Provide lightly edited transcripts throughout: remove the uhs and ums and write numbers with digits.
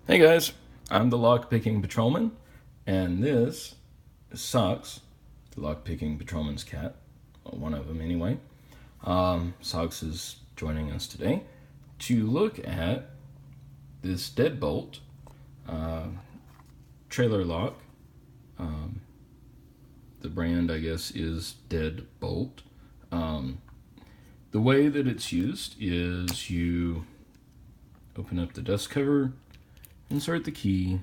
Hey guys, I'm the Lockpicking Patrolman, and this is Socks, the Lockpicking Patrolman's cat. Well, one of them anyway. Socks is joining us today to look at this deadbolt trailer lock. The brand, I guess, is Deadbolt. The way that it's used is you open up the dust cover, insert the key,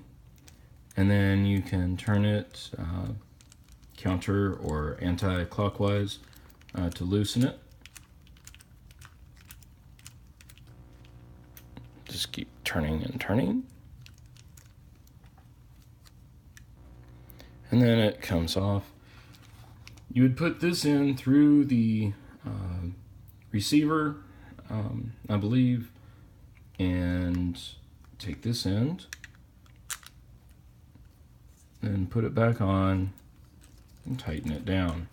and then you can turn it counter or anti-clockwise to loosen it. Just keep turning and turning. And then it comes off. You would put this in through the receiver, I believe, and take this end, then put it back on and tighten it down.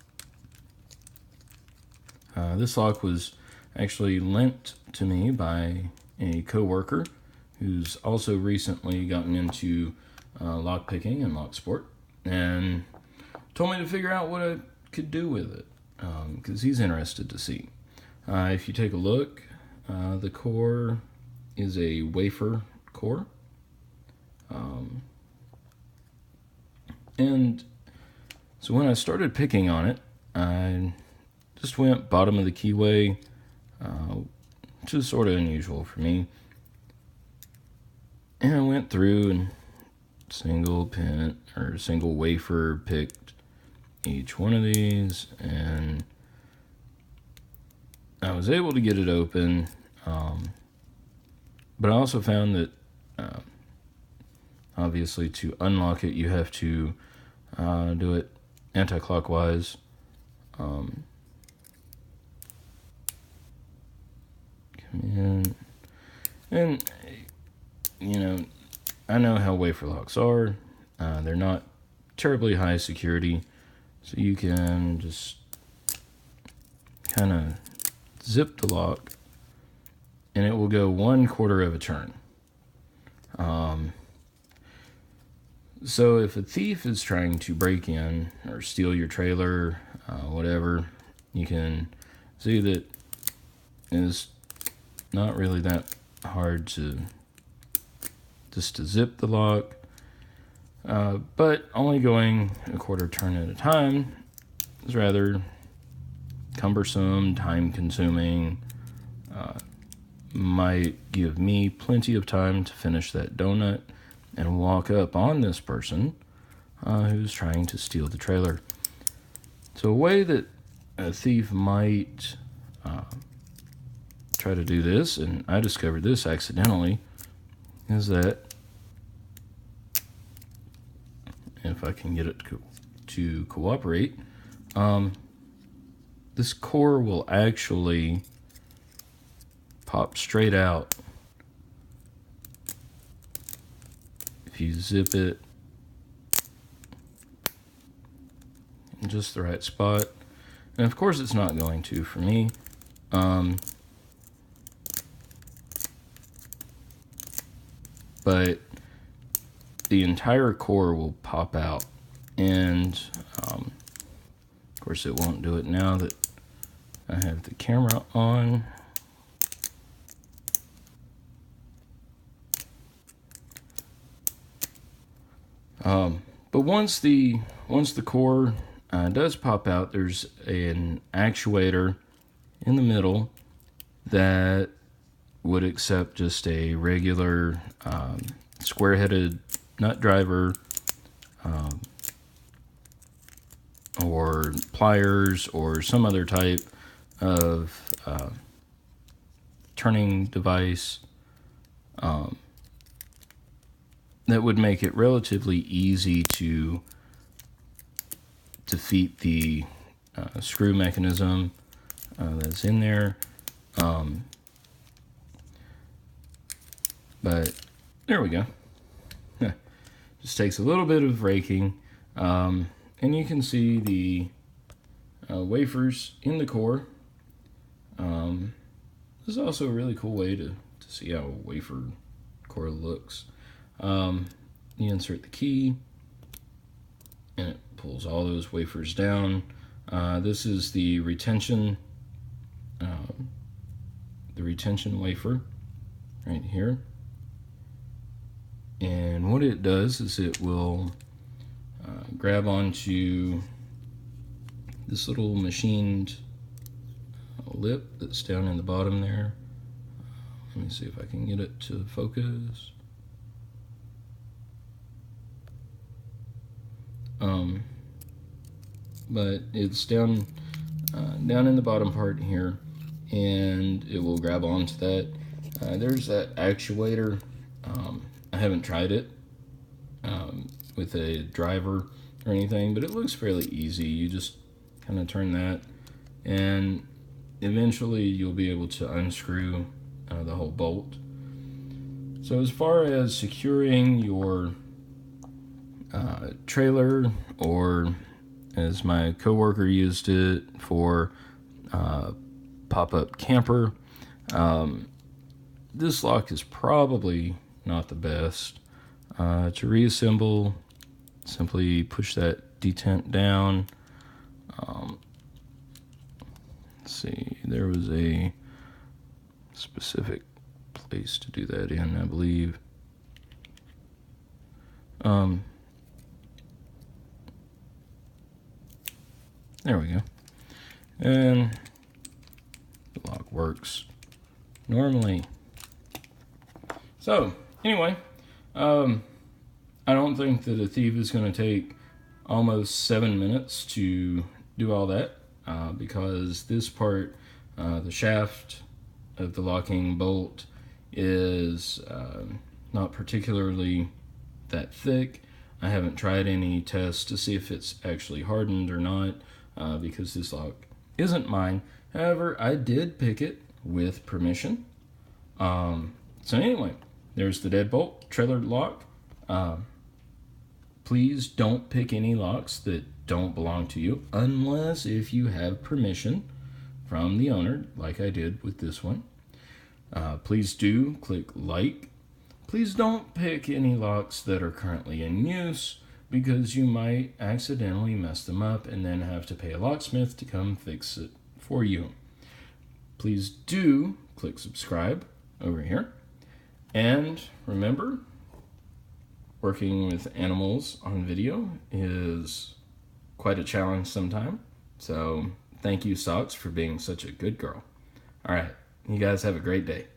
This lock was actually lent to me by a coworker who's also recently gotten into lock picking and lock sport, and told me to figure out what I could do with it because he's interested to see. If you take a look, the core is a wafer core. And so when I started picking on it, I just went bottom of the keyway, which is sort of unusual for me. And I went through and single wafer picked each one of these, and I was able to get it open. But I also found that obviously to unlock it you have to do it anti-clockwise. Come in, and you know, I know how wafer locks are. They're not terribly high security, so you can just kind of zip the lock and it will go 1/4 of a turn. So if a thief is trying to break in or steal your trailer, whatever, you can see that it's not really that hard to zip the lock, but only going 1/4 turn at a time is rather cumbersome, time consuming, might give me plenty of time to finish that donut and walk up on this person who's trying to steal the trailer. So a way that a thief might try to do this, and I discovered this accidentally, is that if I can get it to cooperate, this core will actually pop straight out if you zip it in just the right spot. And of course it's not going to for me. But the entire core will pop out, and of course it won't do it now that I have the camera on. But once the core does pop out, there's an actuator in the middle that would accept just a regular square-headed nut driver or pliers or some other type of turning device that would make it relatively easy to defeat the screw mechanism that's in there. But there we go. Just takes a little bit of raking, and you can see the wafers in the core. This is also a really cool way to see how a wafer core looks. You insert the key, and it pulls all those wafers down. This is the retention wafer right here. And what it does is it will grab onto this little machined lip that's down in the bottom there. Let me see if I can get it to focus. But it's down in the bottom part here, and it will grab onto that. There's that actuator. I haven't tried it with a driver or anything, but it looks fairly easy. You just kind of turn that, and eventually you'll be able to unscrew the whole bolt. So as far as securing your trailer, or as my coworker used it for pop-up camper, this lock is probably not the best. To reassemble, simply push that detent down. Let's see, there was a specific place to do that in, I believe. There we go. And the lock works normally. So, anyway, I don't think that a thief is going to take almost 7 minutes to do all that, because this part, the shaft of the locking bolt, is not particularly that thick. I haven't tried any tests to see if it's actually hardened or not, because this lock isn't mine. However, I did pick it with permission. So anyway, there's the deadbolt trailer lock. Please don't pick any locks that don't belong to you, unless if you have permission from the owner, like I did with this one. Please do click like. Please don't pick any locks that are currently in use, because you might accidentally mess them up and then have to pay a locksmith to come fix it for you. Please do click subscribe over here. And remember, working with animals on video is quite a challenge sometimes. So thank you, Socks, for being such a good girl. All right, you guys have a great day.